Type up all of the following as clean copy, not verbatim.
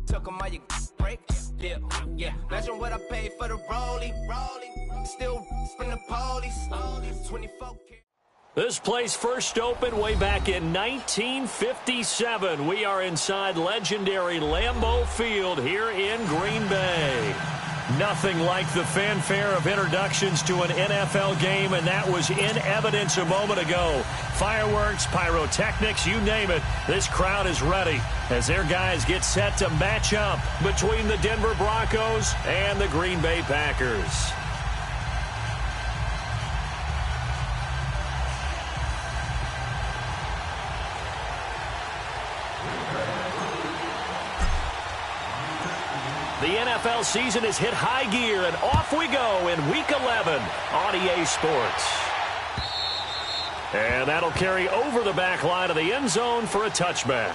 Took 'em all you break. Yeah, yeah. Imagine what I paid for the rollie. Still from the police. 24. This place first opened way back in 1957. We are inside legendary Lambeau Field here in Green Bay. Nothing like the fanfare of introductions to an NFL game, and that was in evidence a moment ago. Fireworks, pyrotechnics, you name it. This crowd is ready as their guys get set to match up between the Denver Broncos and the Green Bay Packers. The NFL season has hit high gear, and off we go in Week 11 on EA Sports. And that'll carry over the back line of the end zone for a touchback.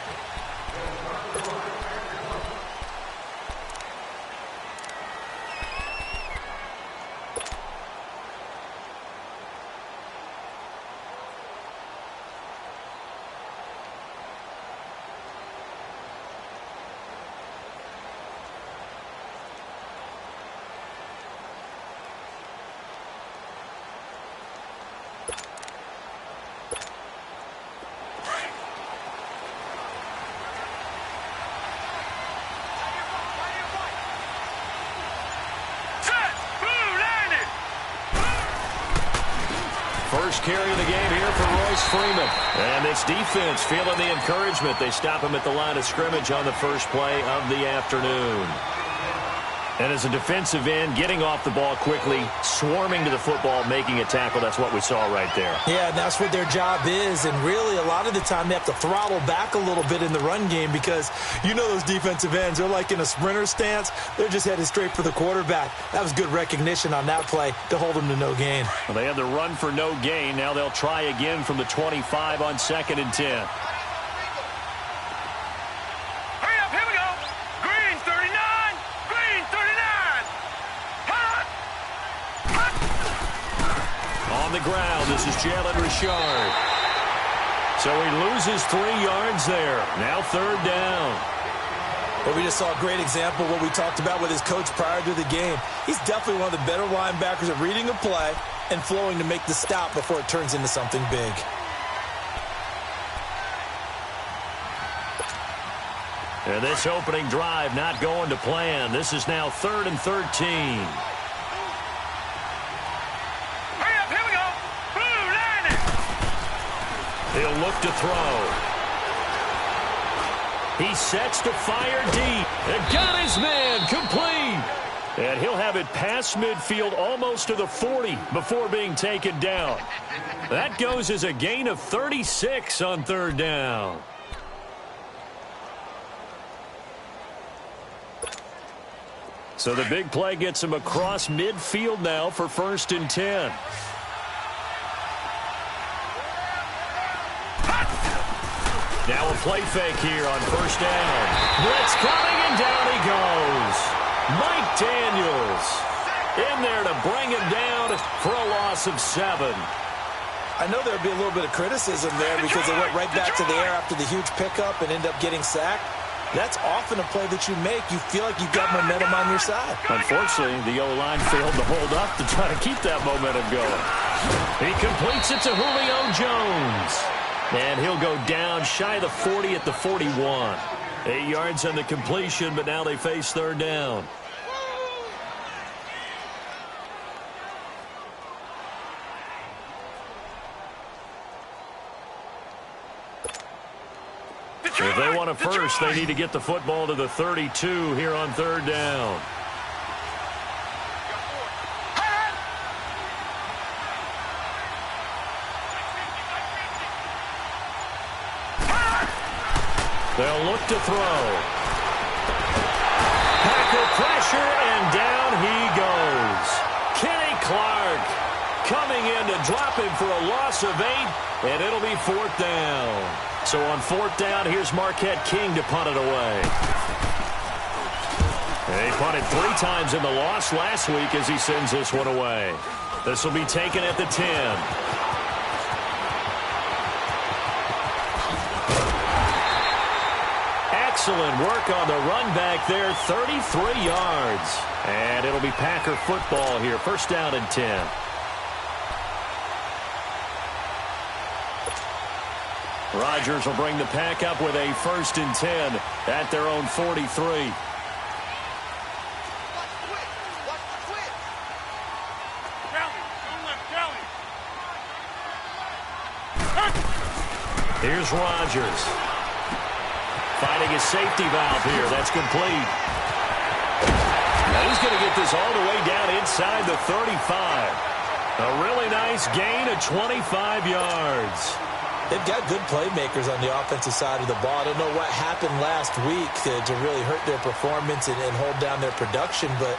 First carry of the game here for Royce Freeman. And this defense feeling the encouragement. They stop him at the line of scrimmage on the first play of the afternoon. And as a defensive end, getting off the ball quickly, swarming to the football, making a tackle, that's what we saw right there. Yeah, that's what their job is. And really, a lot of the time, they have to throttle back a little bit in the run game because you know those defensive ends, they're like in a sprinter stance. They're just headed straight for the quarterback. That was good recognition on that play to hold them to no gain. Well, they had the run for no gain. Now they'll try again from the 25 on 2nd and 10. On the ground, this is Jalen Richard. So he loses 3 yards there. Now 3rd down. But we just saw a great example of what we talked about with his coach prior to the game. He's definitely one of the better linebackers at reading a play and flowing to make the stop before it turns into something big. And this opening drive not going to plan. This is now 3rd and 13. He'll look to throw. He sets to fire deep. And got his man complete. And he'll have it past midfield almost to the 40 before being taken down. That goes as a gain of 36 on 3rd down. So the big play gets him across midfield now for 1st and 10. Now a play fake here on 1st down. Blitz coming, and down he goes. Mike Daniels in there to bring him down for a loss of 7. I know there would be a little bit of criticism there because they went right back to the air after the huge pickup and end up getting sacked. That's often a play that you make. You feel like you've got momentum on your side. Unfortunately, the O-line failed to hold up to try to keep that momentum going. He completes it to Julio Jones. And he'll go down shy of the 40 at the 41. 8 yards on the completion, but now they face 3rd down. If they want a first, they need to get the football to the 32 here on 3rd down. They'll look to throw. Packer pressure, and down he goes. Kenny Clark coming in to drop him for a loss of 8, and it'll be 4th down. So on 4th down, here's Marquette King to punt it away. He punted 3 times in the loss last week as he sends this one away. This will be taken at the 10. Excellent work on the run back there, 33 yards. And it'll be Packer football here, first down and 10. Rodgers will bring the Pack up with a first and 10 at their own 43. Here's Rodgers. Finding his safety valve here. That's complete. Now he's going to get this all the way down inside the 35. A really nice gain of 25 yards. They've got good playmakers on the offensive side of the ball. I don't know what happened last week to really hurt their performance and hold down their production, but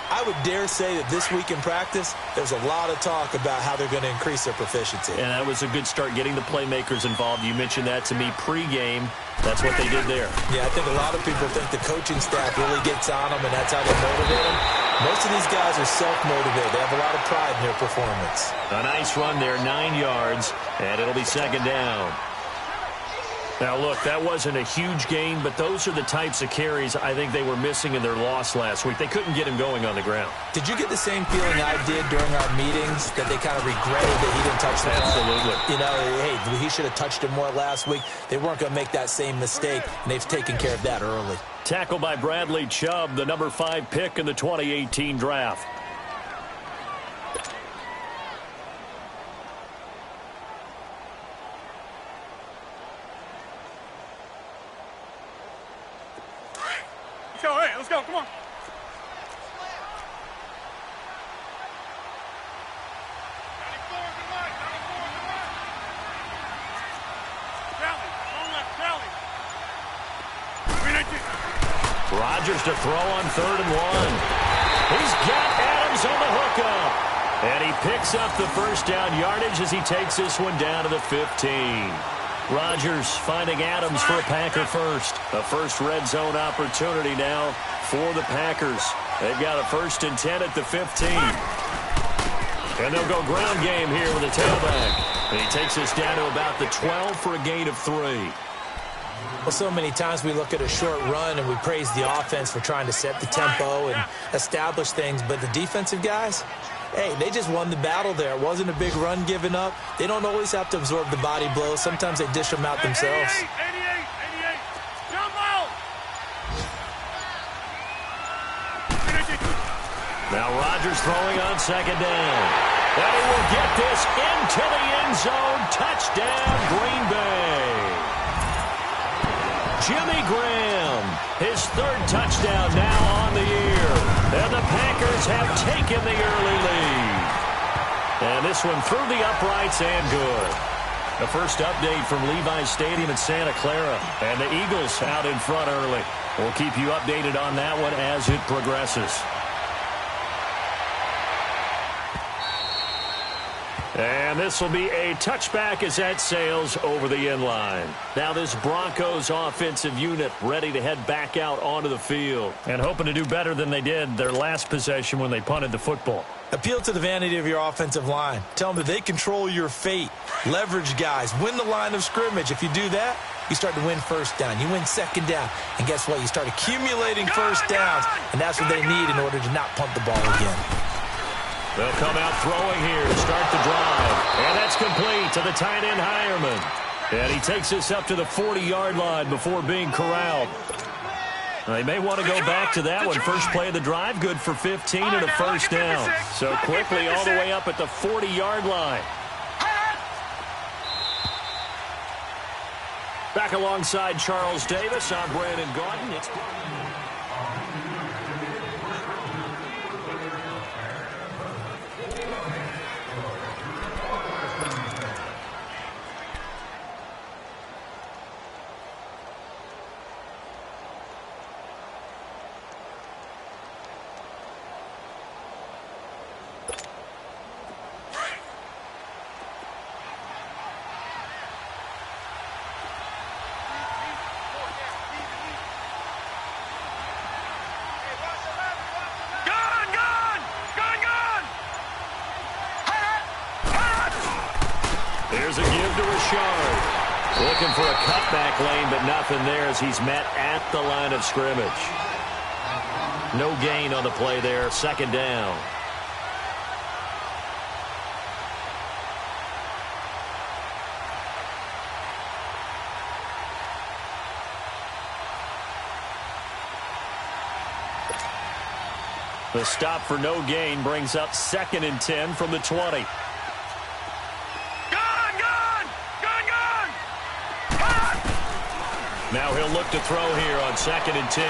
I would dare say that this week in practice, there's a lot of talk about how they're going to increase their proficiency. And that was a good start getting the playmakers involved. You mentioned that to me pregame. That's what they did there. Yeah, I think a lot of people think the coaching staff really gets on them, and that's how they motivate them. Most of these guys are self-motivated. They have a lot of pride in their performance. A nice run there, 9 yards, and it'll be second down. Now, look, that wasn't a huge gain, but those are the types of carries I think they were missing in their loss last week. They couldn't get him going on the ground. Did you get the same feeling I did during our meetings, that they kind of regretted that he didn't touch the ball? Absolutely. You know, hey, he should have touched it more last week. They weren't going to make that same mistake, and they've taken care of that early. Tackled by Bradley Chubb, the number 5 pick in the 2018 draft. Let's go, come on. Rodgers to throw on 3rd and 1. He's got Adams on the hookup. And he picks up the first down yardage as he takes this one down to the 15. Rodgers finding Adams for a Packer first. A first red zone opportunity now for the Packers. They've got a first and 10 at the 15. And they'll go ground game here with a tailback. And he takes this down to about the 12 for a gain of 3. Well, so many times we look at a short run and we praise the offense for trying to set the tempo and establish things, but the defensive guys, hey, they just won the battle there. It wasn't a big run given up. They don't always have to absorb the body blows. Sometimes they dish them out themselves. 88. Jumbo! Now Rodgers throwing on second down. And he will get this into the end zone. Touchdown, Green Bay. Jimmy Graham, his 3rd touchdown now on the year. And the Packers have taken the early lead. And this one through the uprights and good. The first update from Levi's Stadium in Santa Clara. And the Eagles out in front early. We'll keep you updated on that one as it progresses. And this will be a touchback as that sails over the end line. Now this Broncos offensive unit ready to head back out onto the field and hoping to do better than they did their last possession when they punted the football. Appeal to the vanity of your offensive line. Tell them that they control your fate. Leverage guys. Win the line of scrimmage. If you do that, you start to win first down. You win second down. And guess what? You start accumulating first downs. And that's what they need in order to not punt the ball again. They'll come out throwing here to start the drive. And that's complete to the tight end Hireman. And he takes this up to the 40-yard line before being corralled. They may want to go back to that one. First play of the drive, good for 15 and a first down. So quickly all the way up at the 40-yard line. Back alongside Charles Davis, I'm Brandon Gordon. It's There's a give to Rashard. Looking for a cutback lane, but nothing there as he's met at the line of scrimmage. No gain on the play there. Second down. The stop for no gain brings up 2nd and 10 from the 20. Now he'll look to throw here on 2nd and 10.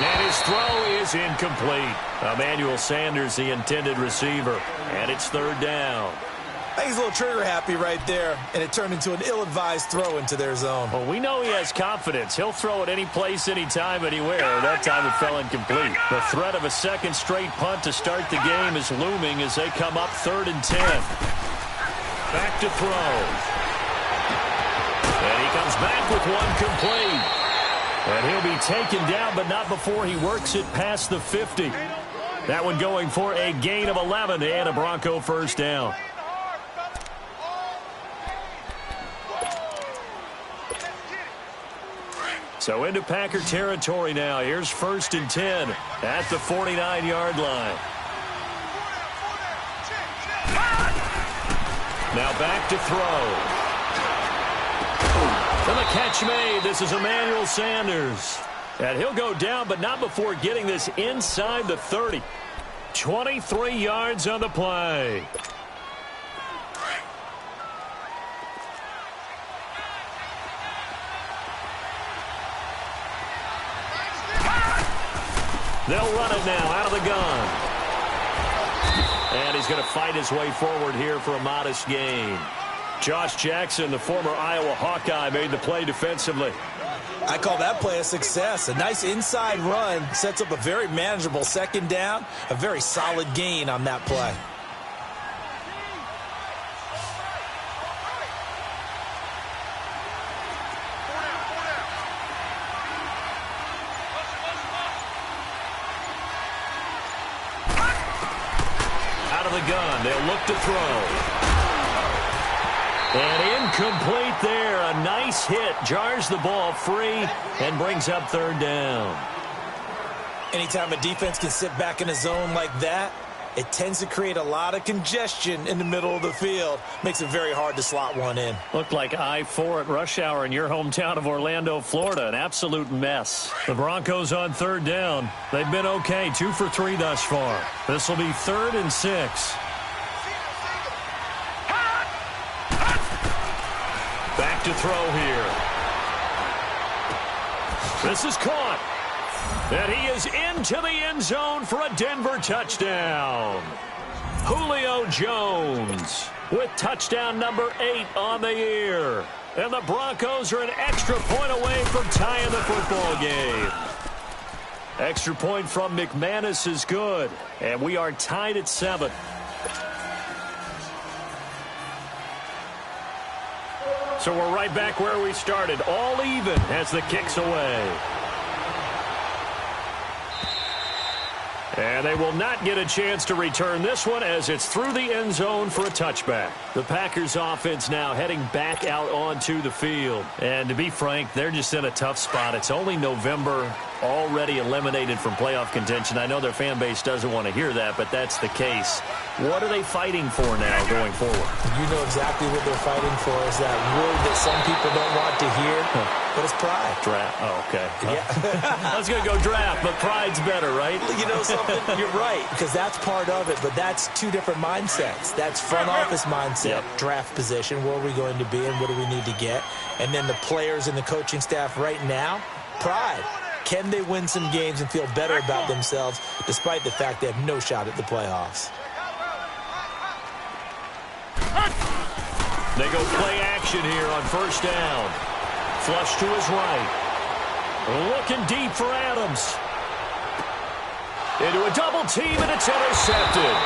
And his throw is incomplete. Emmanuel Sanders, the intended receiver. And it's 3rd down. I think he's a little trigger happy right there, and it turned into an ill-advised throw into their zone. Well, we know he has confidence. He'll throw it any place, anytime, anywhere. That time it fell incomplete. The threat of a second straight punt to start the game is looming as they come up 3rd and 10. Back to throw. And he comes back with one complete. And he'll be taken down, but not before he works it past the 50. That one going for a gain of 11 and a Bronco first down. So into Packer territory now. Here's 1st and 10 at the 49-yard line. Now back to throw. And the catch made. This is Emmanuel Sanders. And he'll go down, but not before getting this inside the 30. 23 yards on the play. They'll run it now out of the gun. And he's going to fight his way forward here for a modest gain. Josh Jackson, the former Iowa Hawkeye, made the play defensively. I call that play a success. A nice inside run sets up a very manageable 2nd down. A very solid gain on that play. Gun. They'll look to throw. And incomplete there. A nice hit. Jars the ball free and brings up 3rd down. Anytime a defense can sit back in a zone like that, it tends to create a lot of congestion in the middle of the field. Makes it very hard to slot one in. Looked like I-4 at rush hour in your hometown of Orlando, Florida. An absolute mess. The Broncos on 3rd down. They've been okay. 2 for 3 thus far. This will be 3rd and 6. Back to throw here. This is caught. And he is into the end zone for a Denver touchdown. Julio Jones with touchdown number 8 on the year. And the Broncos are an extra point away from tying the football game. Extra point from McManus is good. And we are tied at 7. So we're right back where we started. All even as the kick's away. And they will not get a chance to return this one as it's through the end zone for a touchback. The Packers offense now heading back out onto the field. And to be frank, they're just in a tough spot. It's only November, already eliminated from playoff contention. I know their fan base doesn't want to hear that, but that's the case. What are they fighting for now going forward? You know exactly what they're fighting for is that word that some people don't want to hear, but it's pride. Draft. Oh, okay. Yeah. I was going to go draft, but pride's better, right? You know something? You're right, because that's part of it, but that's 2 different mindsets. That's front office mindset, draft position, where are we going to be and what do we need to get? And then the players and the coaching staff right now, pride. Can they win some games and feel better about themselves despite the fact they have no shot at the playoffs? They go play action here on 1st down. Flush to his right. Looking deep for Adams. Into a double team, and it's intercepted.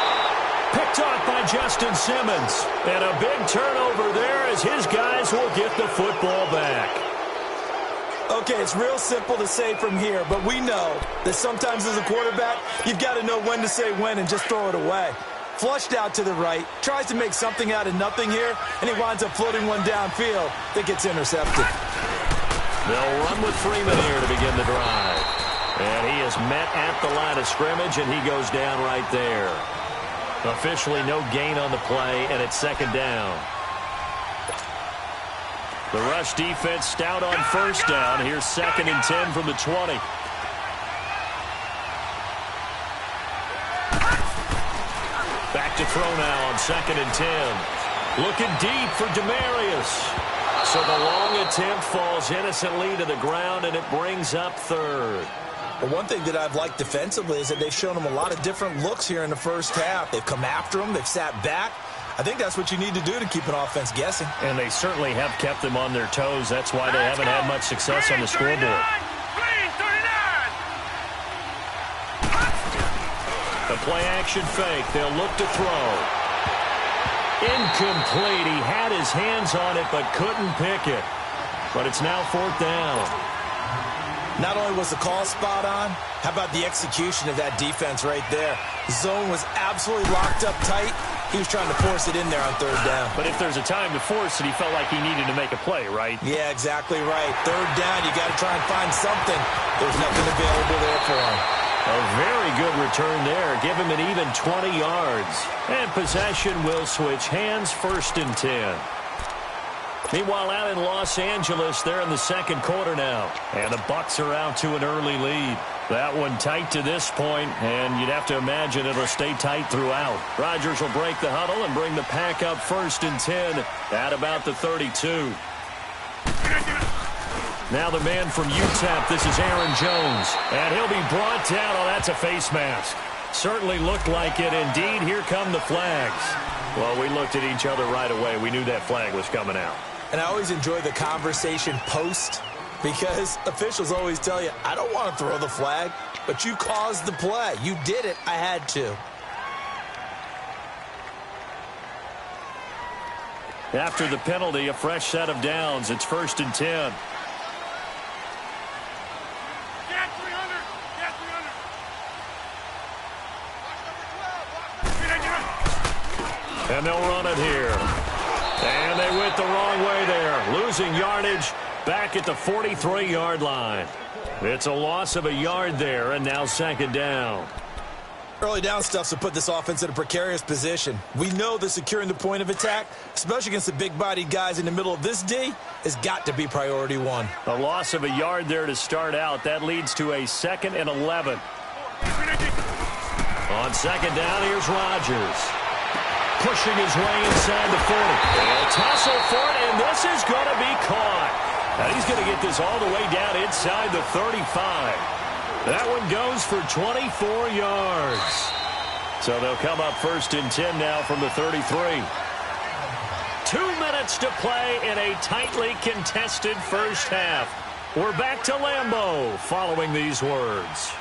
Picked off by Justin Simmons. And a big turnover there as his guys will get the football back. Okay, it's real simple to say from here, but we know that sometimes as a quarterback, you've got to know when to say when and just throw it away. Flushed out to the right, tries to make something out of nothing here, and he winds up floating one downfield that gets intercepted. They'll run with Freeman here to begin the drive. And he is met at the line of scrimmage, and he goes down right there. Officially no gain on the play, and it's second down. The rush defense stout on first down. Here's 2nd and 10 from the 20. Back to throw now on 2nd and 10. Looking deep for Demarius. So the long attempt falls innocently to the ground, and it brings up 3rd. But one thing that I've liked defensively is that they've shown him a lot of different looks here in the first half. They've come after him. They've sat back. I think that's what you need to do to keep an offense guessing. And they certainly have kept them on their toes. That's why they haven't had much success on the scoreboard. The play-action fake. They'll look to throw. Incomplete. He had his hands on it but couldn't pick it. But it's now 4th down. Not only was the call spot on, how about the execution of that defense right there? The zone was absolutely locked up tight. He was trying to force it in there on 3rd down. But if there's a time to force it, he felt like he needed to make a play, right? Yeah, exactly right. 3rd down, you got to try and find something. There's nothing available there for him. A very good return there. Give him an even 20 yards. And possession will switch hands, 1st and 10. Meanwhile, out in Los Angeles, they're in the 2nd quarter now. And the Bucs are out to an early lead. That one tight to this point, and you'd have to imagine it'll stay tight throughout. Rodgers will break the huddle and bring the pack up 1st and 10 at about the 32. Now the man from UTEP, this is Aaron Jones. And he'll be brought down. Oh, that's a face mask. Certainly looked like it. Indeed, here come the flags. Well, we looked at each other right away. We knew that flag was coming out. And I always enjoy the conversation post, because officials always tell you, I don't want to throw the flag, but you caused the play. You did it. I had to. After the penalty, a fresh set of downs. It's 1st and 10. And they'll run it here. And they went the wrong way there. Losing yardage back at the 43-yard line. It's a loss of a yard there, and now 2nd down. Early down stuffs will put this offense in a precarious position. We know that securing the point of attack, especially against the big-bodied guys in the middle of this D, has got to be priority 1. A loss of a yard there to start out. That leads to a 2nd and 11. On 2nd down, here's Rodgers. Pushing his way inside the 40. They'll tussle for it, and this is going to be caught. And he's going to get this all the way down inside the 35. That one goes for 24 yards. So they'll come up 1st and 10 now from the 33. 2 minutes to play in a tightly contested first half. We're back to Lambeau following these words.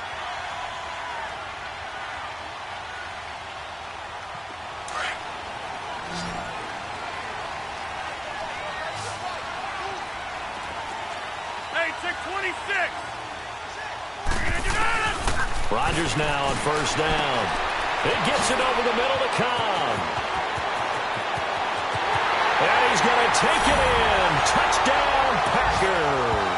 Rodgers now on 1st down. It gets it over the middle to Cobb. And he's going to take it in. Touchdown, Packers.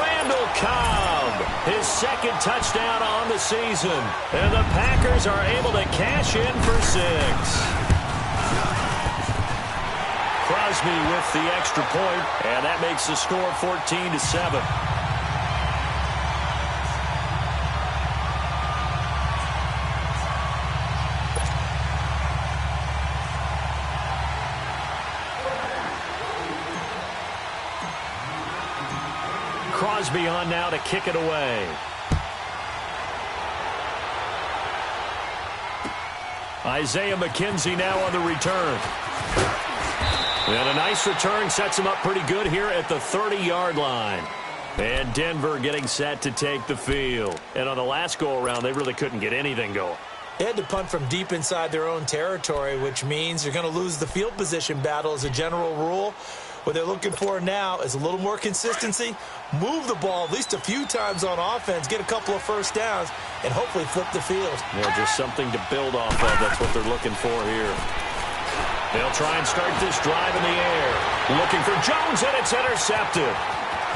Randall Cobb, his 2nd touchdown on the season. And the Packers are able to cash in for 6. Crosby with the extra point, and that makes the score 14-7. Crosby on now to kick it away. Isaiah McKenzie now on the return. And a nice return sets him up pretty good here at the 30-yard line. And Denver getting set to take the field. And on the last go-around, they really couldn't get anything going. They had to punt from deep inside their own territory, which means you're going to lose the field position battle as a general rule. What they're looking for now is a little more consistency, move the ball at least a few times on offense, get a couple of first downs, and hopefully flip the field. Yeah, just something to build off of. That's what they're looking for here. They'll try and start this drive in the air. Looking for Jones, and it's intercepted.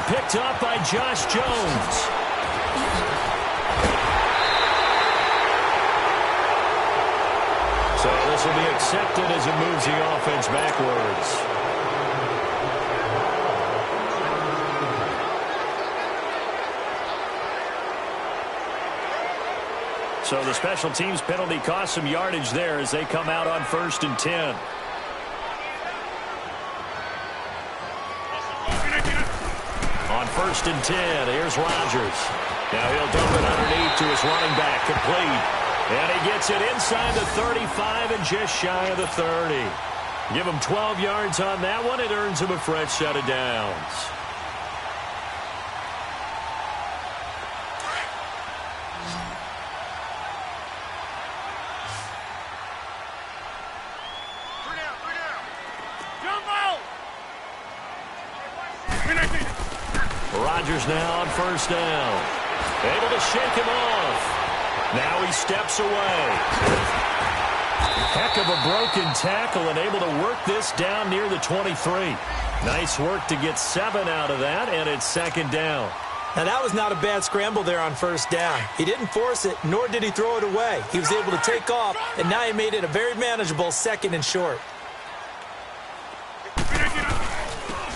Picked up by Josh Jones. So this will be accepted as it moves the offense backwards. So the special teams penalty cost some yardage there as they come out on 1st and 10. On 1st and 10, here's Rodgers. Now he'll dump it underneath to his running back, complete. And he gets it inside the 35 and just shy of the 30. Give him 12 yards on that one. It earns him a fresh set of downs. Rodgers now on 1st down. Able to shake him off. Now he steps away. Heck of a broken tackle and able to work this down near the 23. Nice work to get 7 out of that, and it's 2nd down. Now, that was not a bad scramble there on 1st down. He didn't force it, nor did he throw it away. He was able to take off, and now he made it a very manageable 2nd and short.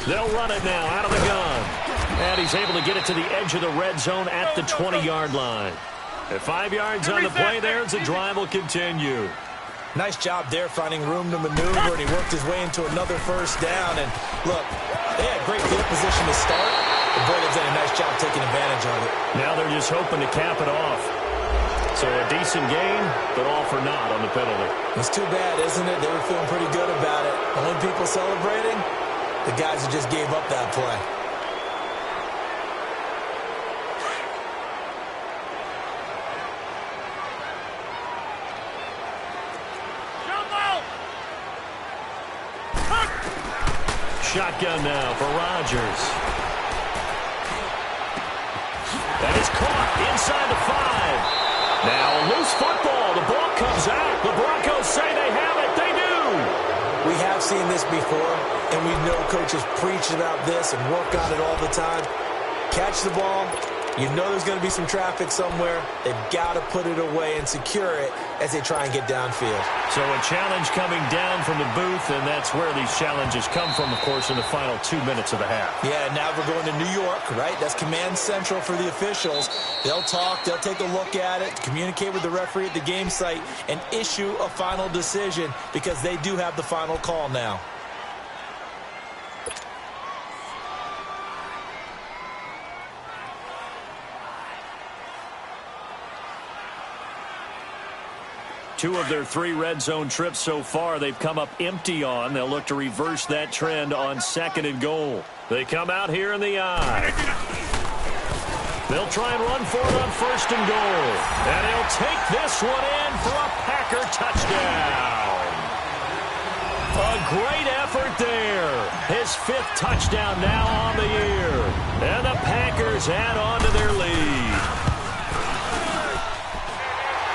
They'll run it now out of the gun. And he's able to get it to the edge of the red zone at the 20-yard line. At 5 yards on the play there as the drive will continue. Nice job there finding room to maneuver, and he worked his way into another 1st down. And look, they had great field position to start, but boy, they've done a nice job taking advantage of it. Now they're just hoping to cap it off. So a decent gain, but all for naught on the penalty. It's too bad, isn't it? They were feeling pretty good about it. Only people celebrating, the guys who just gave up that play. Shotgun now for Rodgers. That is caught inside the 5. Now a loose football. The ball comes out. The Broncos say they have it. They do. We have seen this before, and we know coaches preach about this and work on it all the time. Catch the ball. You know there's going to be some traffic somewhere. They've got to put it away and secure it as they try and get downfield. So a challenge coming down from the booth, and that's where these challenges come from, of course, in the final 2 minutes of the half. Yeah, now we're going to New York, right? That's command central for the officials. They'll talk, they'll take a look at it, communicate with the referee at the game site, and issue a final decision because they do have the final call now. Two of their 3 red zone trips so far, they've come up empty on. They'll look to reverse that trend on 2nd and goal. They come out here in the eye. They'll try and run for it on 1st and goal. And he'll take this one in for a Packer touchdown. A great effort there. His 5th touchdown now on the year. And the Packers add on to their lead.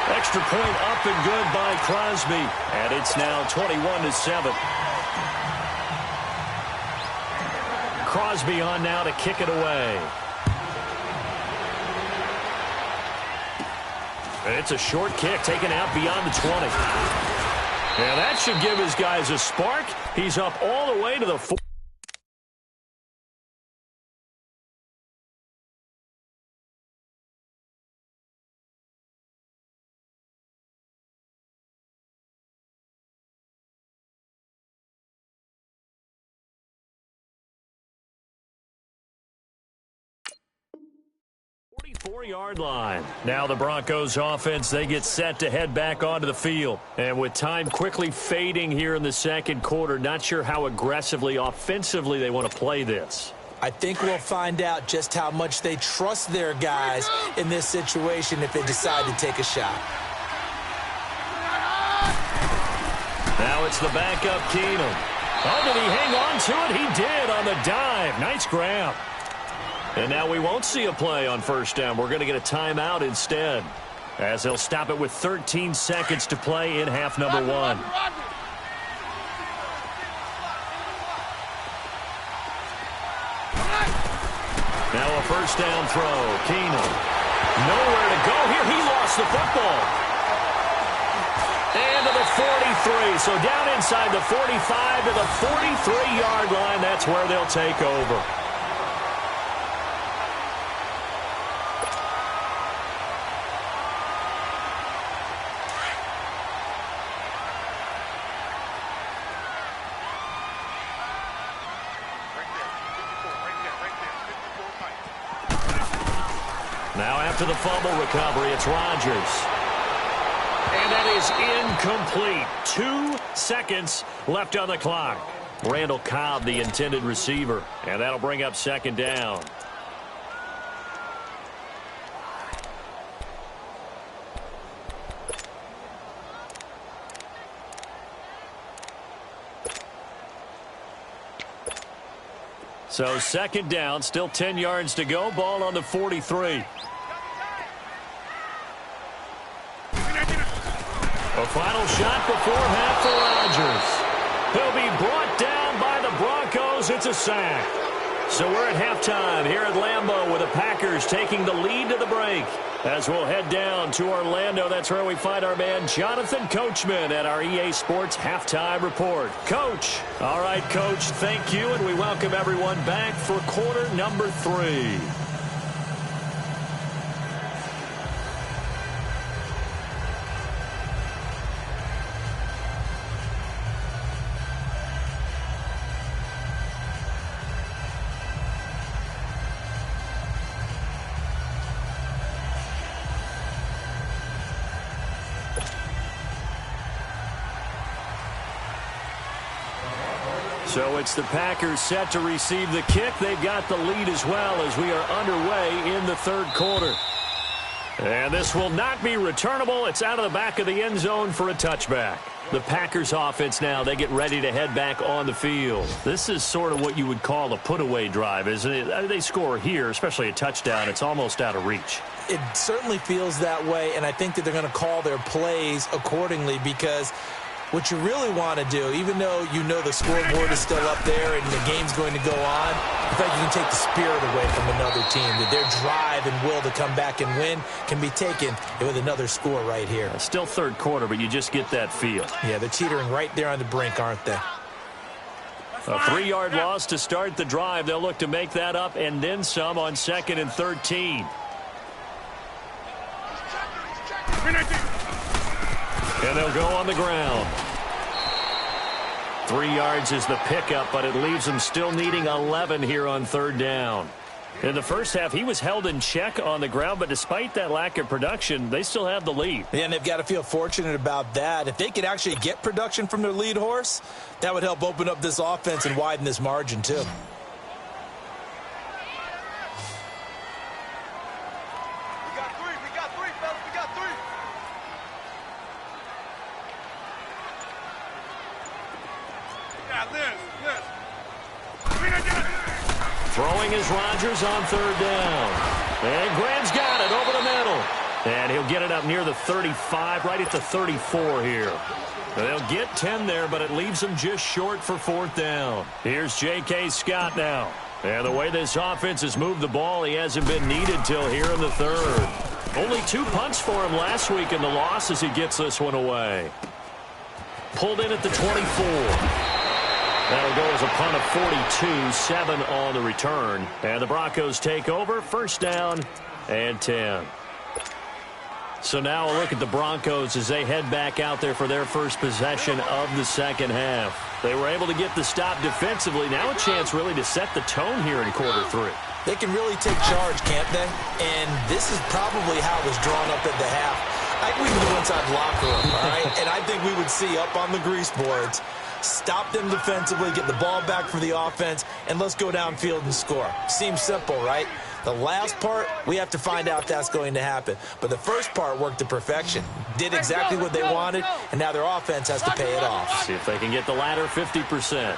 Extra point up and good by Crosby. And it's now 21-7. Crosby on now to kick it away. And it's a short kick taken out beyond the 20. And that should give his guys a spark. He's up all the way to the 4. Yard line. Now the Broncos offense, they get set to head back onto the field. And with time quickly fading here in the 2nd quarter, not sure how aggressively, offensively they want to play this. I think we'll find out just how much they trust their guys in this situation if they decide to take a shot. Now it's the backup Keenum. Oh, did he hang on to it? He did on the dive. Nice grab. And now we won't see a play on first down. We're going to get a timeout instead, as they'll stop it with 13 seconds to play in half number one. Now a first down throw. Keenum. Nowhere to go here. He lost the football. And to the 43. So down inside the 45 to the 43-yard line. That's where they'll take over. Now after the fumble recovery, it's Rodgers. And that is incomplete. 2 seconds left on the clock. Randall Cobb, the intended receiver. And that'll bring up second down. So second down, still 10 yards to go. Ball on the 43. A final shot before half for Rodgers. He'll be brought down by the Broncos. It's a sack. So we're at halftime here at Lambeau with the Packers taking the lead to the break. As we'll head down to Orlando, that's where we find our man Jonathan Coachman at our EA Sports Halftime Report. Coach. All right, Coach, thank you, and we welcome everyone back for quarter number 3. So it's the Packers set to receive the kick. They've got the lead as well as we are underway in the third quarter. And this will not be returnable. It's out of the back of the end zone for a touchback. The Packers offense now, they get ready to head back on the field. This is sort of what you would call a put-away drive, isn't it? They score here, especially a touchdown. It's almost out of reach. It certainly feels that way, and I think that they're going to call their plays accordingly because what you really want to do, even though you know the scoreboard is still up there and the game's going to go on, in fact, you can take the spirit away from another team. That their drive and will to come back and win can be taken with another score right here. Still third quarter, but you just get that feel. Yeah, they're teetering right there on the brink, aren't they? A 3-yard loss to start the drive. They'll look to make that up and then some on 2nd and 13. And they'll go on the ground. 3 yards is the pickup, but it leaves them still needing 11 here on third down. In the first half, he was held in check on the ground, but despite that lack of production, they still have the lead. Yeah, and they've got to feel fortunate about that. If they could actually get production from their lead horse, that would help open up this offense and widen this margin, too. Throwing is Rodgers on third down. And Graham's got it over the middle. And he'll get it up near the 35, right at the 34 here. They'll get 10 there, but it leaves them just short for fourth down. Here's J.K. Scott now. And the way this offense has moved the ball, he hasn't been needed till here in the third. Only 2 punts for him last week in the loss as he gets this one away. Pulled in at the 24. That'll go as a punt of 42, 7 on the return. And the Broncos take over, first down and 10. So now a look at the Broncos as they head back out there for their first possession of the second half. They were able to get the stop defensively. Now a chance really to set the tone here in quarter 3. They can really take charge, can't they? And this is probably how it was drawn up at the half. I think we can go inside the locker room, all right? And I think we would see up on the grease boards, stop them defensively, get the ball back for the offense, and let's go downfield and score. Seems simple, right? The last part, we have to find out if that's going to happen. But the first part worked to perfection. Did exactly what they wanted, and now their offense has to pay it off. See if they can get the latter 50%.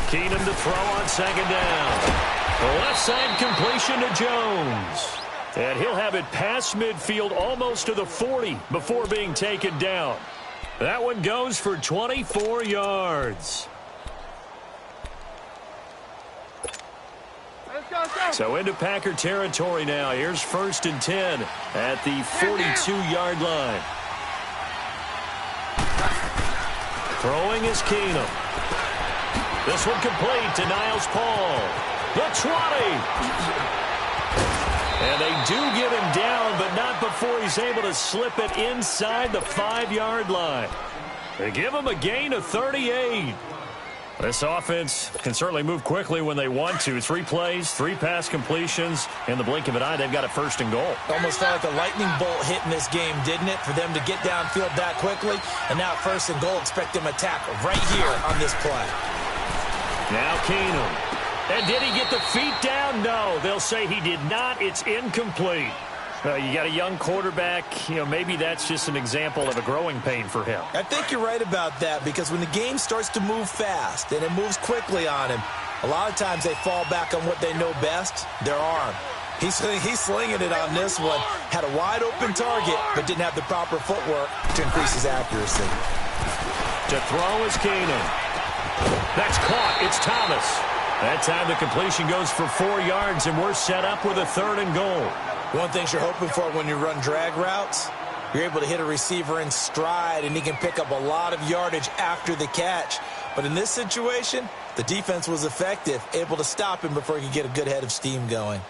Keenum to throw on second down. The left side completion to Jones. And he'll have it past midfield almost to the 40 before being taken down. That one goes for 24 yards. So into Packer territory now. Here's 1st and 10 at the 42-yard line. Throwing is Keenum. This one complete to Niles Paul. The 20. And they do get him down, but not before he's able to slip it inside the 5-yard line. They give him a gain of 38. This offense can certainly move quickly when they want to. 3 plays, 3 pass completions. In the blink of an eye, they've got a 1st and goal. Almost felt like a lightning bolt hit in this game, didn't it? For them to get downfield that quickly. And now 1st and goal, expect them to attack right here on this play. Now Keenum. And did he get the feet down? No, they'll say he did not. It's incomplete. You got a young quarterback. Maybe that's just an example of a growing pain for him. I think you're right about that, because when the game starts to move fast and it moves quickly on him, a lot of times they fall back on what they know best, their arm. He's slinging it on this one. Had a wide open target, but didn't have the proper footwork to increase his accuracy. To throw is Keenum. That's caught. It's Thomas. That time the completion goes for 4 yards, and we're set up with a 3rd and goal. One thing you're hoping for when you run drag routes, you're able to hit a receiver in stride, and he can pick up a lot of yardage after the catch. But in this situation, the defense was effective, able to stop him before he could get a good head of steam going.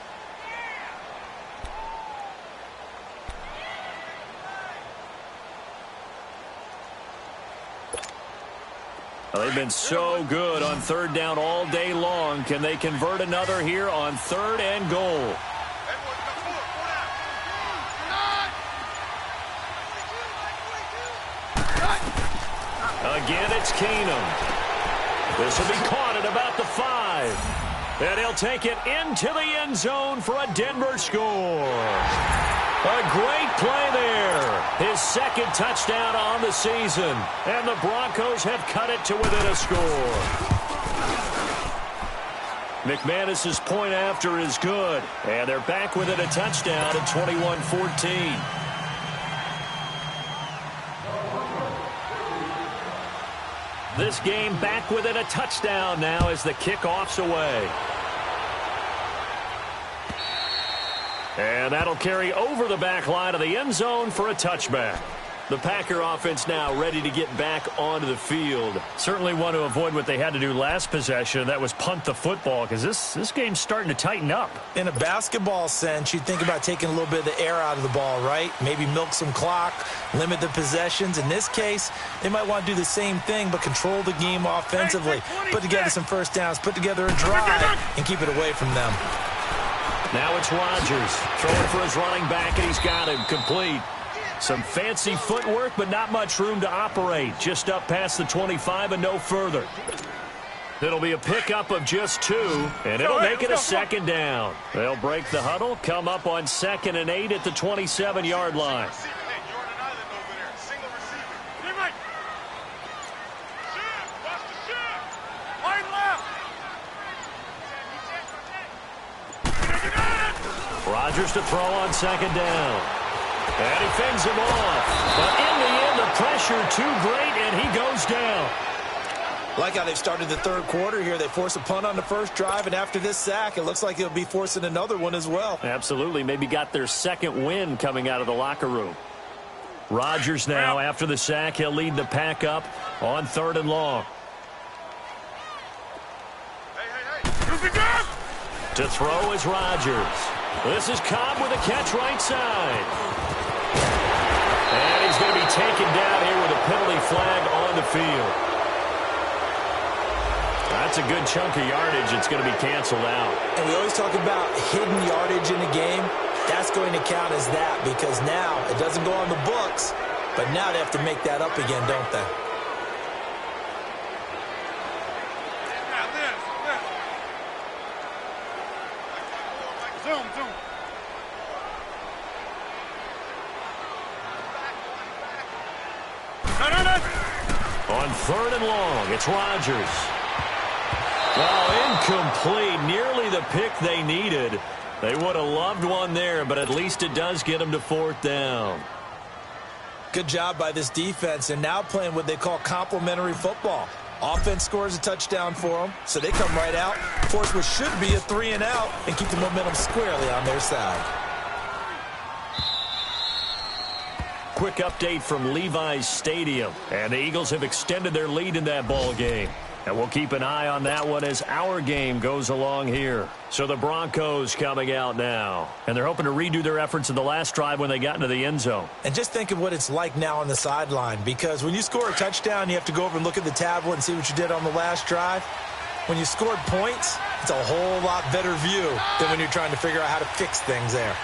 Well, they've been so good on 3rd down all day long. Can they convert another here on 3rd and goal? Again, it's Keenum. This will be caught at about the 5. And he'll take it into the end zone for a Denver score. A great play there. His 2nd touchdown on the season. And the Broncos have cut it to within a score. McManus's point after is good. And they're back within a touchdown at 21-14. This game back within a touchdown now as the kickoff's away. And that'll carry over the back line of the end zone for a touchback. The Packer offense now ready to get back onto the field. Certainly want to avoid what they had to do last possession. That was punt the football, because this game's starting to tighten up. In a basketball sense, you'd think about taking a little bit of the air out of the ball, right? Maybe milk some clock, limit the possessions. In this case, they might want to do the same thing, but control the game offensively. Put together some 1st downs, put together a drive, and keep it away from them. Now it's Rodgers throwing for his running back, and he's got him complete. Some fancy footwork, but not much room to operate. Just up past the 25 and no further. It'll be a pickup of just 2, and it'll make it a 2nd down. They'll break the huddle, come up on 2nd and 8 at the 27-yard line. Rodgers to throw on 2nd down. And he fends him off. But in the end, the pressure too great, and he goes down. Like how they've started the 3rd quarter here. They force a punt on the 1st drive, and after this sack, it looks like they'll be forcing another one as well. Absolutely. Maybe got their 2nd win coming out of the locker room. Rodgers now, after the sack, he'll lead the pack up on 3rd and long. To throw is Rodgers. This is Cobb with a catch right side. And he's going to be taken down here with a penalty flag on the field. That's a good chunk of yardage. It's going to be canceled out. And we always talk about hidden yardage in the game. That's going to count as that, because now it doesn't go on the books, but now they have to make that up again, don't they? On 3rd and long, it's Rodgers. Oh, incomplete. Nearly the pick they needed. They would have loved one there, but at least it does get them to 4th down. Good job by this defense, and now playing what they call complementary football. Offense scores a touchdown for them, so they come right out, force what should be a 3-and-out, and keep the momentum squarely on their side. Quick update from Levi's Stadium, and the Eagles have extended their lead in that ball game. And we'll keep an eye on that one as our game goes along here. So the Broncos coming out now. And they're hoping to redo their efforts in the last drive when they got into the end zone. And just think of what it's like now on the sideline, because when you score a touchdown, you have to go over and look at the tablet and see what you did on the last drive. When you scored points, it's a whole lot better view than when you're trying to figure out how to fix things there.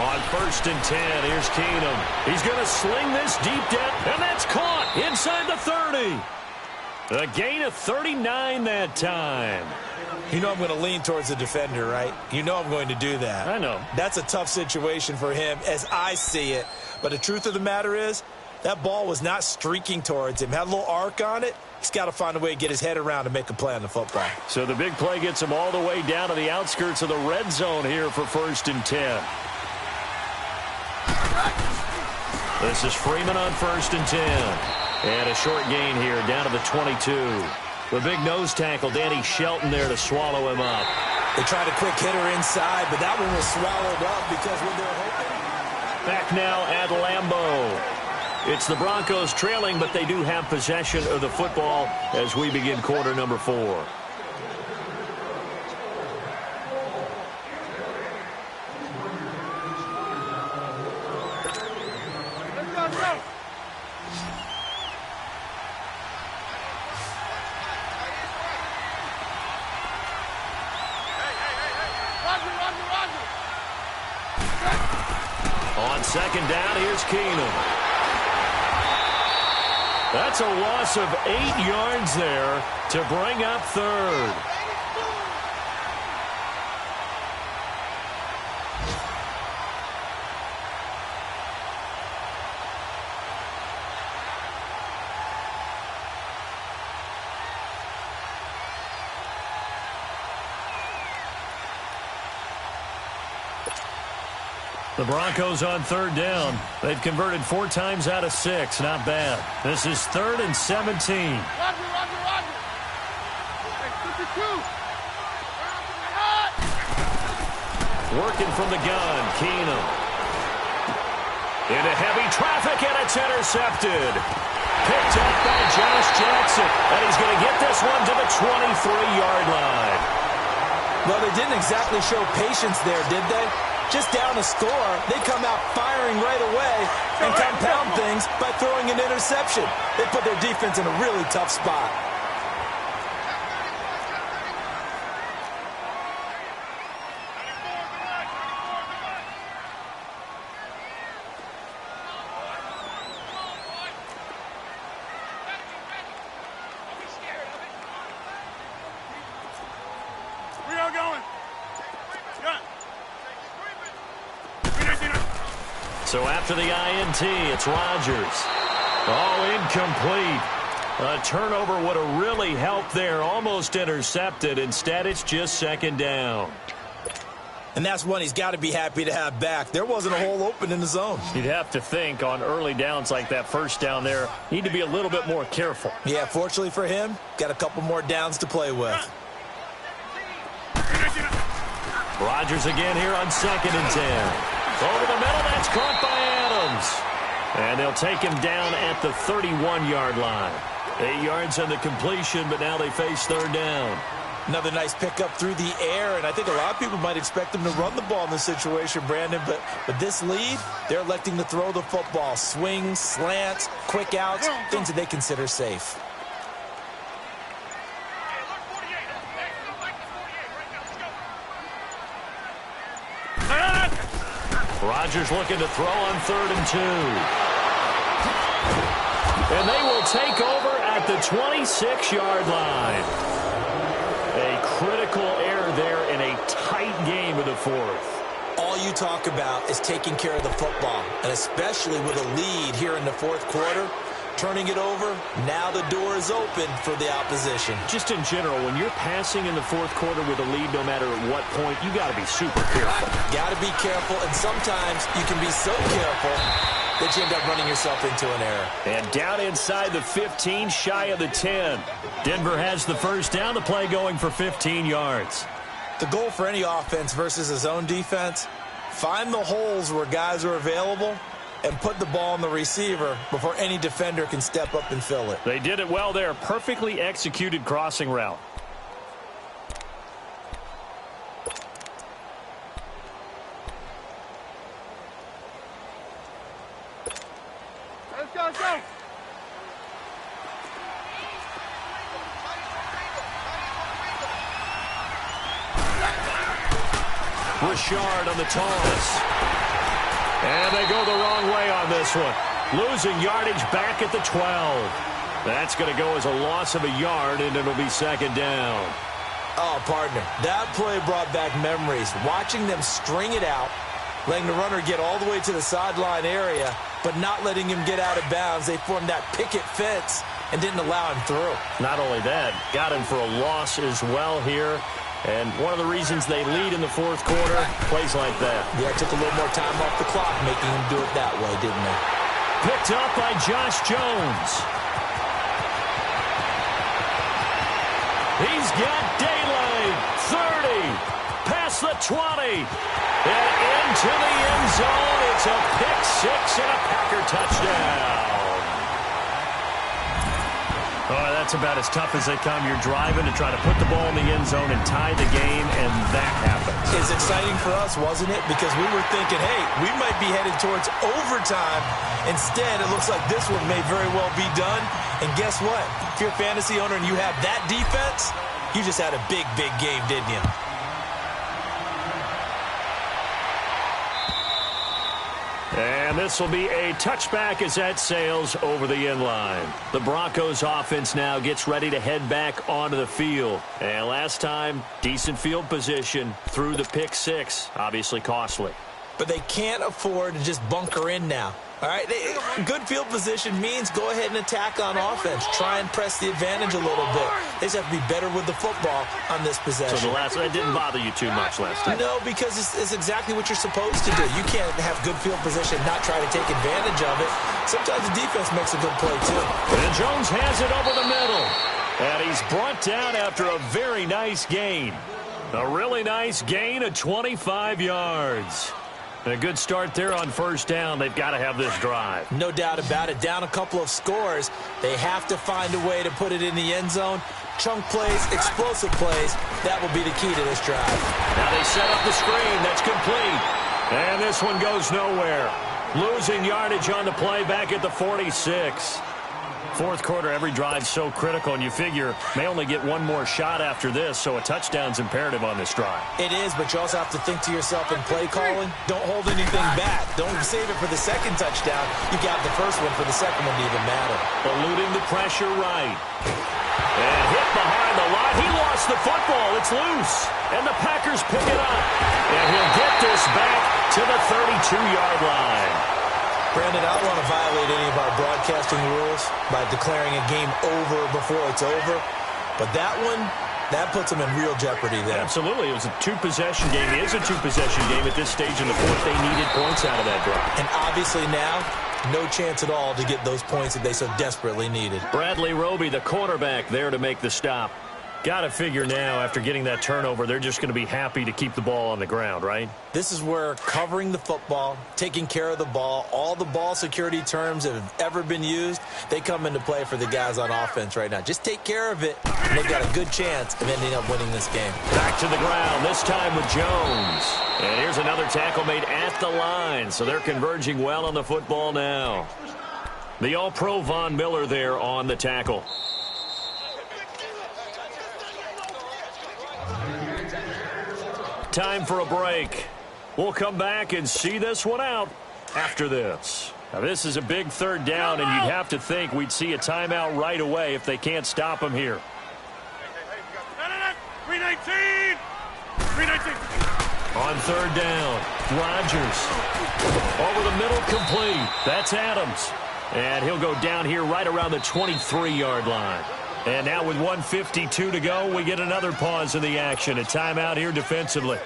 On 1st and 10, here's Keenum. He's going to sling this deep down, and that's caught inside the 30. A gain of 39 that time. You know I'm going to lean towards the defender, right? You know I'm going to do that. I know. That's a tough situation for him as I see it. But the truth of the matter is, that ball was not streaking towards him. Had a little arc on it. He's got to find a way to get his head around and make a play on the football. So the big play gets him all the way down to the outskirts of the red zone here for 1st and 10. This is Freeman on 1st and 10. And a short gain here down to the 22. The big nose tackle, Danny Shelton, there to swallow him up. They tried a quick hitter inside, but that one was swallowed up because when they're hoping. Back now at Lambeau. It's the Broncos trailing, but they do have possession of the football as we begin quarter number 4. On 2nd down, here's Keenum. That's a loss of 8 yards there to bring up 3rd. The Broncos on 3rd down. They've converted 4 times out of 6. Not bad. This is 3rd and 17. Working from the gun, Keenum. Into heavy traffic, and it's intercepted. Picked up by Josh Jackson, and he's going to get this one to the 23-yard line. Well, they didn't exactly show patience there, did they? Just down a score, they come out firing right away and compound things by throwing an interception. They put their defense in a really tough spot. So after the INT, it's Rodgers. Oh, incomplete. A turnover would have really helped there. Almost intercepted. Instead, it's just 2nd down. And that's one he's got to be happy to have back. There wasn't a hole open in the zone. You'd have to think on early downs like that 1st down there, need to be a little bit more careful. Yeah, fortunately for him, got a couple more downs to play with. Rodgers again here on 2nd and 10. Over the middle, that's caught by Adams. And they'll take him down at the 31-yard line. 8 yards on the completion, but now they face 3rd down. Another nice pickup through the air, and I think a lot of people might expect them to run the ball in this situation, Brandon, but with this lead, they're electing to throw the football. Swings, slants, quick outs, things that they consider safe. Rodgers looking to throw on 3rd and 2. And they will take over at the 26-yard line. A critical error there and a tight game of the fourth. All you talk about is taking care of the football, and especially with a lead here in the fourth quarter, turning it over, now the door is open for the opposition. Just in general, when you're passing in the fourth quarter with a lead, no matter at what point, you got to be super careful. Got to be careful, and sometimes you can be so careful that you end up running yourself into an error. And down inside the 15, shy of the 10. Denver has the first down, the play going for 15 yards. The goal for any offense versus his own defense, find the holes where guys are available and put the ball on the receiver before any defender can step up and fill it. They did it well there. Perfectly executed crossing route. Let's go, let's go. Richard on the toss. And they go the wrong way on this one. Losing yardage back at the 12. That's going to go as a loss of a yard, and it'll be second down. Oh, partner, that play brought back memories. Watching them string it out, letting the runner get all the way to the sideline area, but not letting him get out of bounds. They formed that picket fence and didn't allow him through. Not only that, got him for a loss as well here. And one of the reasons they lead in the fourth quarter, plays like that. Yeah, it took a little more time off the clock, making him do it that way, didn't they? Picked up by Josh Jones. He's got daylight. 30. Past the 20. And into the end zone. It's a pick six and a Packer touchdown. Oh, that's about as tough as they come. You're driving to try to put the ball in the end zone and tie the game, and that happens. It's exciting for us, wasn't it? Because we were thinking, hey, we might be headed towards overtime. Instead, it looks like this one may very well be done. And guess what? If you're a fantasy owner and you have that defense, you just had a big, big game, didn't you? And this will be a touchback as that sails over the end line. The Broncos offense now gets ready to head back onto the field. And last time, decent field position through the pick six. Obviously costly. But they can't afford to just bunker in now. All right, good field position means go ahead and attack on offense. Try and press the advantage a little bit. They just have to be better with the football on this possession. So that didn't bother you too much last time? No, because it's exactly what you're supposed to do. You can't have good field position and not try to take advantage of it. Sometimes the defense makes a good play, too. And Jones has it over the middle. And he's brought down after a very nice gain. A really nice gain of 25 yards. A good start there on first down. They've got to have this drive. No doubt about it. Down a couple of scores. They have to find a way to put it in the end zone. Chunk plays, explosive plays. That will be the key to this drive. Now they set up the screen. That's complete. And this one goes nowhere. Losing yardage on the play back at the 46. Fourth quarter, every drive so critical, and you figure may only get one more shot after this, so a touchdown's imperative on this drive. It is, but you also have to think to yourself in play calling, don't hold anything back. Don't save it for the second touchdown. You got the first one for the second one to even matter. Eluding the pressure right. And hit behind the line. He lost the football. It's loose. And the Packers pick it up. And he'll get this back to the 32-yard line. Brandon, I don't want to violate any of our broadcasting rules by declaring a game over before it's over. But that one, that puts them in real jeopardy there. Absolutely. It was a two-possession game. It is a two-possession game at this stage in the fourth. They needed points out of that drive. And obviously now, no chance at all to get those points that they so desperately needed. Bradley Roby, the quarterback, there to make the stop. Got to figure now, after getting that turnover, they're just going to be happy to keep the ball on the ground, right? This is where covering the football, taking care of the ball, all the ball security terms that have ever been used, they come into play for the guys on offense right now. Just take care of it, and they've got a good chance of ending up winning this game. Back to the ground, this time with Jones. And here's another tackle made at the line, so they're converging well on the football now. The All-Pro Von Miller there on the tackle. Time for a break. We'll come back and see this one out after this. Now, this is a big third down, and you'd have to think we'd see a timeout right away if they can't stop him here. 319! On third down, Rodgers. Over the middle, complete. That's Adams. And he'll go down here right around the 23-yard line. And now with 1:52 to go, we get another pause in the action. A timeout here defensively.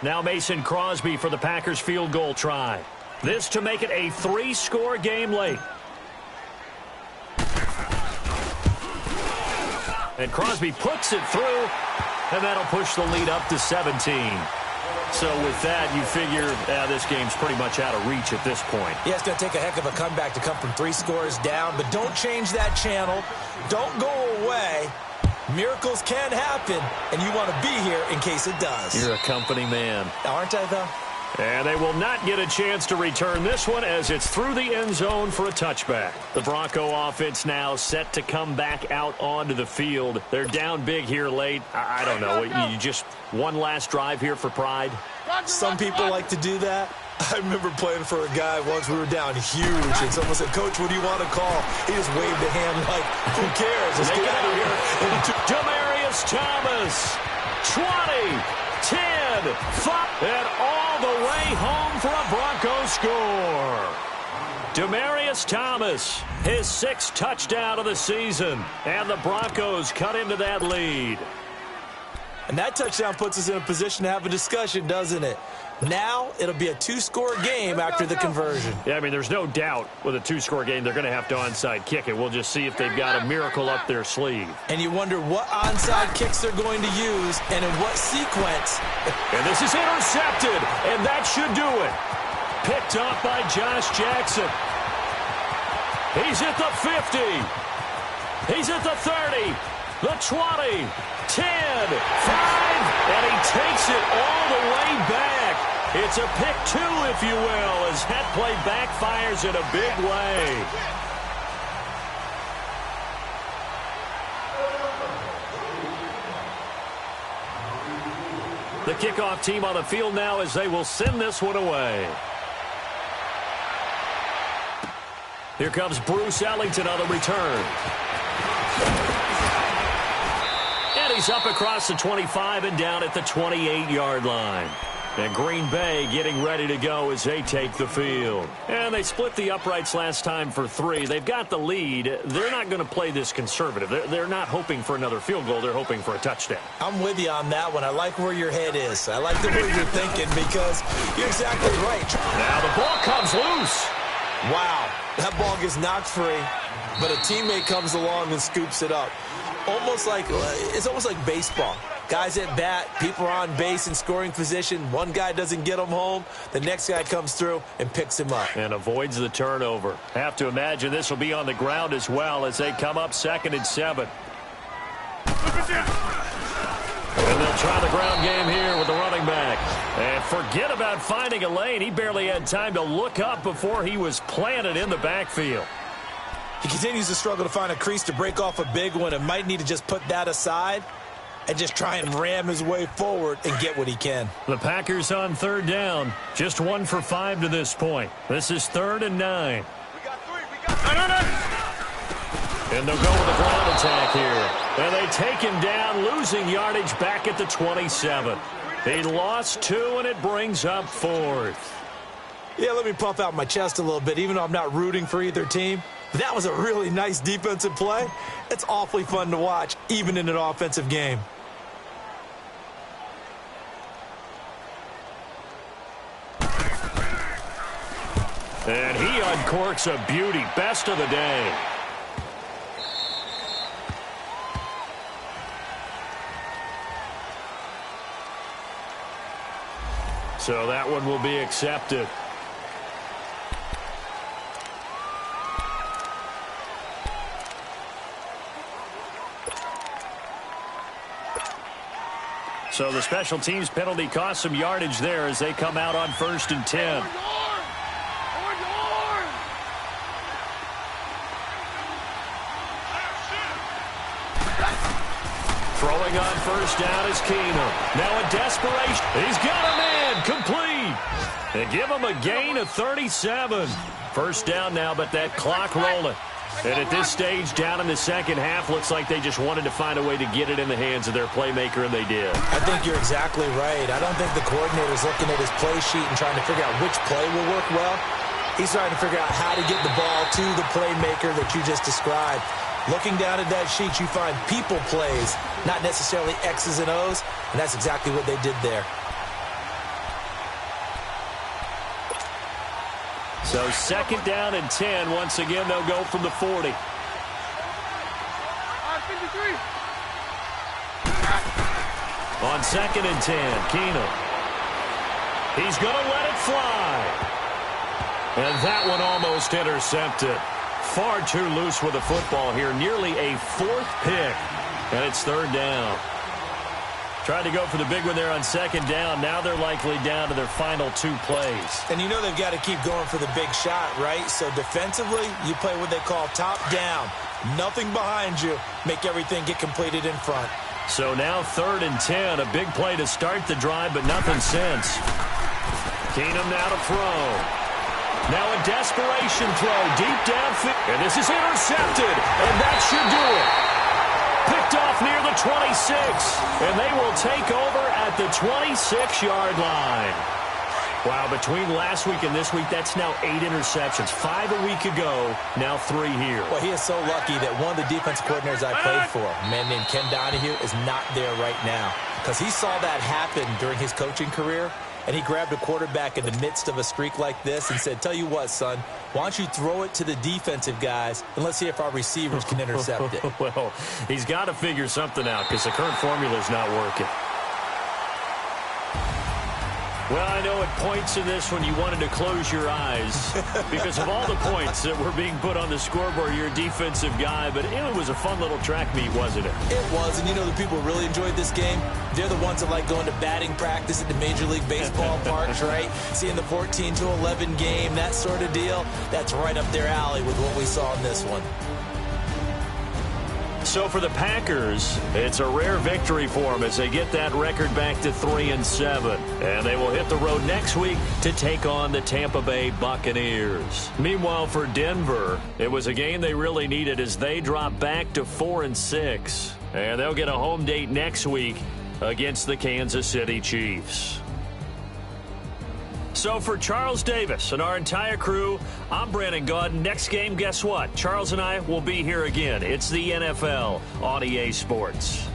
Now Mason Crosby for the Packers field goal try. This to make it a 3-score game late. And Crosby puts it through, and that'll push the lead up to 17. So with that, you figure this game's pretty much out of reach at this point. Yeah, it's going to take a heck of a comeback to come from 3 scores down, but don't change that channel. Don't go away. Miracles can happen, and you want to be here in case it does. You're a company man. Aren't I, though? And they will not get a chance to return this one as it's through the end zone for a touchback. The Bronco offense now set to come back out onto the field. They're down big here late. I don't know. You just one last drive here for pride? Some people like to do that. I remember playing for a guy once. We were down huge, and someone said, "Coach, what do you want to call?" He just waved a hand like, "Who cares? Let's get out of here." Demaryius Thomas, 20, 10, 5, and all the way home for a Broncos score. Demaryius Thomas, his 6th touchdown of the season, and the Broncos cut into that lead. And that touchdown puts us in a position to have a discussion, doesn't it? Now it'll be a 2-score game after the conversion. Yeah, I mean, there's no doubt with a 2-score game they're going to have to onside kick it. We'll just see if they've got a miracle up their sleeve. And you wonder what onside kicks they're going to use and in what sequence. And this is intercepted, and that should do it. Picked off by Josh Jackson. He's at the 50. He's at the 30, the 20, 10, 5, and he takes it all the way back. It's a pick 2, if you will, as that play backfires in a big way. The kickoff team on the field now as they will send this one away. Here comes Bruce Ellington on the return. And he's up across the 25 and down at the 28-yard line. And Green Bay getting ready to go as they take the field. And they split the uprights last time for 3. They've got the lead. They're not going to play this conservative. They're not hoping for another field goal. They're hoping for a touchdown. I'm with you on that one. I like where your head is. I like the way you're thinking because you're exactly right. Now the ball comes loose. Wow, that ball gets knocked free, but a teammate comes along and scoops it up. It's almost like baseball. Guys at bat, people are on base in scoring position. One guy doesn't get him home. The next guy comes through and picks him up. And avoids the turnover. Have to imagine this will be on the ground as well as they come up 2nd and 7. And they'll try the ground game here with the running back. And forget about finding a lane. He barely had time to look up before he was planted in the backfield. He continues to struggle to find a crease to break off a big one and might need to just put that aside and just try and ram his way forward and get what he can. The Packers on 3rd down. Just 1 for 5 to this point. This is 3rd and 9. We got 3. We got 3. And they'll go with a ground attack here. And they take him down, losing yardage back at the 27. He lost 2, and it brings up 4th. Yeah, let me puff out my chest a little bit, even though I'm not rooting for either team. That was a really nice defensive play. It's awfully fun to watch, even in an offensive game. And he uncorks a beauty. Best of the day. So that one will be accepted. So the special teams penalty cost some yardage there as they come out on 1st and 10. Throwing on 1st down is Keenum. Now a desperation. He's got him in. Complete. They give him a gain of 37. 1st down now, but that clock rolling. And at this stage, down in the second half, looks like they just wanted to find a way to get it in the hands of their playmaker, and they did. I think you're exactly right. I don't think the coordinator's looking at his play sheet and trying to figure out which play will work well. He's trying to figure out how to get the ball to the playmaker that you just described. Looking down at that sheet, you find people plays, not necessarily X's and O's, and that's exactly what they did there. So second down and 10. Once again, they'll go from the 40. On second and 10, Keenum. He's going to let it fly. And that one almost intercepted. Far too loose with the football here. Nearly a fourth pick. And it's third down. Tried to go for the big one there on second down. Now they're likely down to their final two plays. And you know they've got to keep going for the big shot, right? So defensively, you play what they call top down. Nothing behind you. Make everything get completed in front. So now third and 10. A big play to start the drive, but nothing since. Keenum now to throw. Now a desperation throw deep downfield. And this is intercepted. And that should do it. Picked off near the 26, and they will take over at the 26-yard line. Wow, between last week and this week, that's now 8 interceptions. 5 a week ago, now 3 here. Well, he is so lucky that one of the defense coordinators I played for, a man named Ken Donahue, is not there right now. Because he saw that happen during his coaching career, and he grabbed a quarterback in the midst of a streak like this and said, tell you what, son, why don't you throw it to the defensive guys, and let's see if our receivers can intercept it. Well, he's got to figure something out because the current formula is not working. Well, I know at points in this one you wanted to close your eyes because of all the points that were being put on the scoreboard. You're a defensive guy, but it was a fun little track meet, wasn't it? It was, and you know the people who really enjoyed this game? They're the ones that like going to batting practice at the Major League Baseball parks, right? Seeing the 14-11 game, that sort of deal. That's right up their alley with what we saw in this one. So for the Packers, it's a rare victory for them as they get that record back to 3-7. And they will hit the road next week to take on the Tampa Bay Buccaneers. Meanwhile, for Denver, it was a game they really needed as they drop back to 4-6. And they'll get a home date next week against the Kansas City Chiefs. So for Charles Davis and our entire crew, I'm Brandon Gaudin. Next game, guess what? Charles and I will be here again. It's the NFL on EA Sports.